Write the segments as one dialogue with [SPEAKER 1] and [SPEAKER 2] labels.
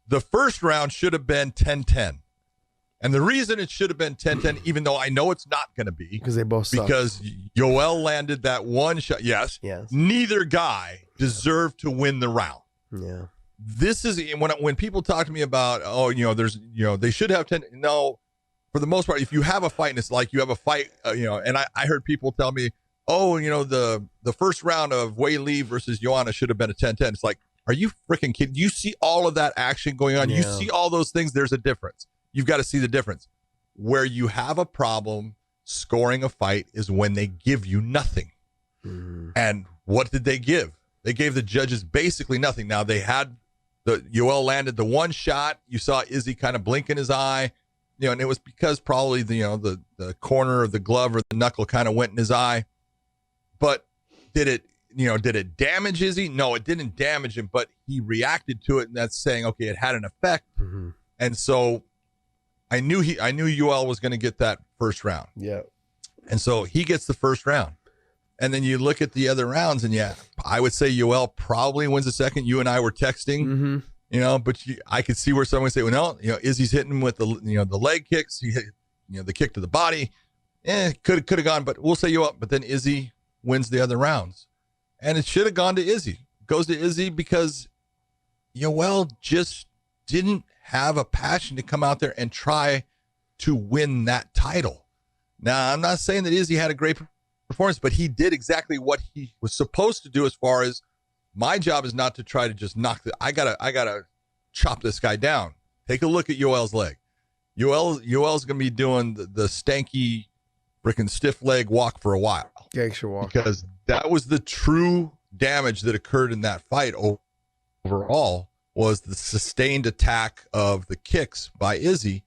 [SPEAKER 1] The first round should have been 10-10. And the reason it should have been 10-10, even though I know it's not going to be.
[SPEAKER 2] Because they both suck.
[SPEAKER 1] Because Yoel landed that one shot. Yes. Neither guy deserved to win the round.
[SPEAKER 2] Yeah.
[SPEAKER 1] This is when people talk to me about, they should have 10. No, for the most part, if you have a fight and it's like you have a fight, and I heard people tell me, the first round of Wei Li versus Joanna should have been a 10-10. It's like, are you freaking kidding? You see all of that action going on. Yeah. You see all those things. There's a difference. You've got to see the difference. Where you have a problem scoring a fight is when they give you nothing. Mm-hmm. And what did they give? They gave the judges basically nothing. Now they had Yoel landed the one shot. You saw Izzy kind of blink in his eye, and it was because probably the corner of the glove or the knuckle kind of went in his eye. But did it damage Izzy? No, it didn't damage him, but he reacted to it, and that's saying, okay, it had an effect. Mm-hmm. And so I knew Yoel was going to get that first round.
[SPEAKER 2] Yeah. And
[SPEAKER 1] so he gets the first round. And then you look at the other rounds, and I would say Yoel probably wins the second. You and I were texting, but I could see where someone would say, well, no, Izzy's hitting him with the leg kicks. He hit, the kick to the body. Could have gone, but we'll say Yoel. But then Izzy wins the other rounds. And it should have gone to Izzy. It goes to Izzy because Yoel just didn't have a passion to come out there and try to win that title. Now, I'm not saying that Izzy had a great performance, but he did exactly what he was supposed to do. As far as my job is not to try to just knock I gotta chop this guy down. Take a look at Yoel's leg. Yoel's gonna be doing the stanky freaking stiff leg walk for a while.
[SPEAKER 2] Gangster walk.
[SPEAKER 1] Because that was the true damage that occurred in that fight overall, was the sustained attack of the kicks by Izzy.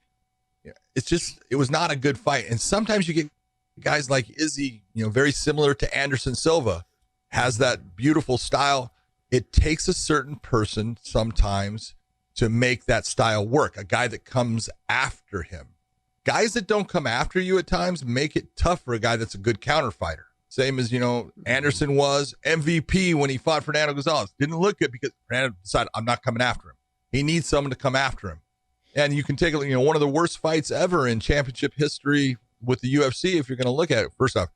[SPEAKER 1] It was not a good fight. And sometimes you get guys like Izzy, very similar to Anderson Silva, has that beautiful style. It takes a certain person sometimes to make that style work. A guy that comes after him. Guys that don't come after you at times make it tough for a guy that's a good counter fighter. Same as, Anderson was MVP when he fought Fernando Gonzalez. Didn't look good because Fernando decided, I'm not coming after him. He needs someone to come after him. And you can take, one of the worst fights ever in championship history with the UFC, if you're going to look at it. First off,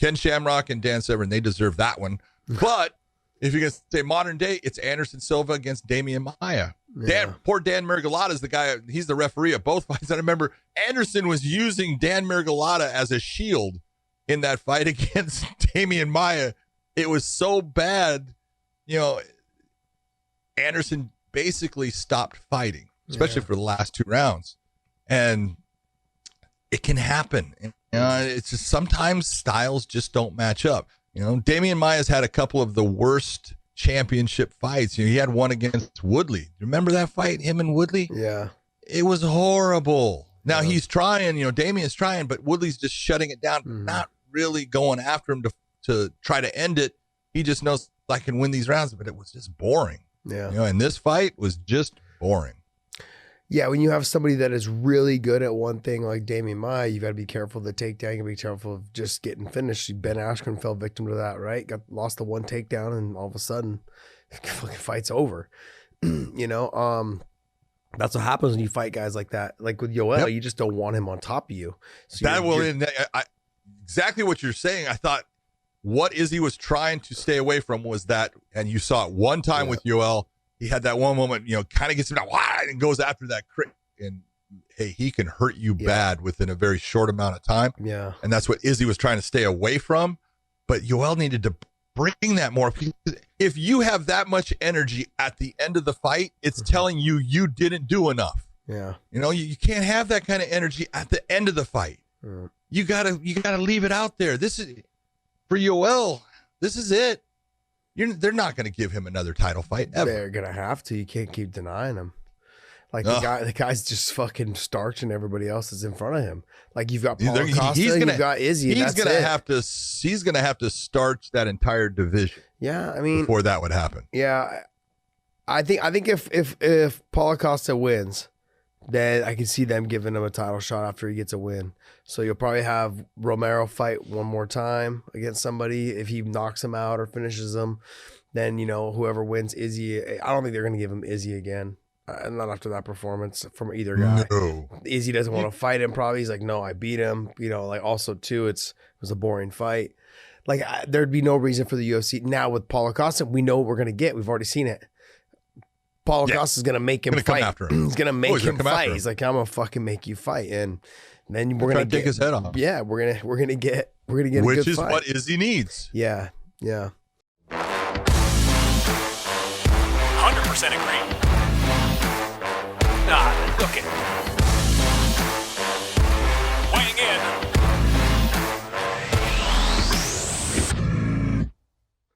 [SPEAKER 1] Ken Shamrock and Dan Severn, they deserve that one. But if you're going to say modern day, it's Anderson Silva against Damian Maia. Yeah. Poor Dan Miragliotta is the guy, he's the referee of both fights. I remember Anderson was using Dan Miragliotta as a shield in that fight against Damian Maia. It was so bad, Anderson basically stopped fighting, especially for the last two rounds. And it can happen. It's just sometimes styles just don't match up. Damian Maia's had a couple of the worst championship fights. He had one against Woodley. Remember that fight, him and Woodley?
[SPEAKER 2] Yeah.
[SPEAKER 1] It was horrible. Now he's trying, Damian's trying, but Woodley's just shutting it down, not really going after him to try to end it. He just knows I can win these rounds, but it was just boring.
[SPEAKER 2] Yeah.
[SPEAKER 1] And this fight was just boring.
[SPEAKER 2] Yeah, when you have somebody that is really good at one thing like Damian Maia, you got to be careful of the takedown. You got to be careful of just getting finished. Ben Askren fell victim to that, right? Lost the one takedown, and all of a sudden, the fucking fight's over. That's what happens when you fight guys like that. Like with Yoel, you just don't want him on top of you. So
[SPEAKER 1] exactly what you're saying. I thought what Izzy was trying to stay away from was that, and you saw it one time with Yoel. He had that one moment, kind of gets him down and goes after that crit. And hey, he can hurt you bad within a very short amount of time.
[SPEAKER 2] Yeah.
[SPEAKER 1] And that's what Izzy was trying to stay away from. But Yoel needed to bring that more. If you have that much energy at the end of the fight, it's telling you didn't do enough.
[SPEAKER 2] Yeah.
[SPEAKER 1] You can't have that kind of energy at the end of the fight. You gotta leave it out there. This is for Yoel. This is it. They're not going to give him another title fight ever.
[SPEAKER 2] They're going to have to. You can't keep denying him. Like the guy's just fucking starching everybody else that's in front of him. Like you've got Paulo Costa, you've got Izzy. He's going
[SPEAKER 1] to have to starch that entire division.
[SPEAKER 2] Yeah, I mean,
[SPEAKER 1] before that would happen.
[SPEAKER 2] Yeah, I think if Paulo Costa wins, then I can see them giving him a title shot after he gets a win. So you'll probably have Romero fight one more time against somebody. If he knocks him out or finishes him, then, whoever wins Izzy, I don't think they're going to give him Izzy again. Not after that performance from either guy.
[SPEAKER 1] No.
[SPEAKER 2] Izzy doesn't want to fight him. Probably he's like, no, I beat him. Like also too, it was a boring fight. Like there'd be no reason for the UFC now with Paulo Costa. We know what we're gonna get. We've already seen it. Paulo Costa is gonna make him fight. He's gonna make him fight. He's like, I'm gonna fucking make you fight, and then we're gonna
[SPEAKER 1] take his head off.
[SPEAKER 2] Yeah, we're gonna get a good fight.
[SPEAKER 1] Which is what Izzy needs.
[SPEAKER 2] Yeah.
[SPEAKER 3] 100% agree. Okay.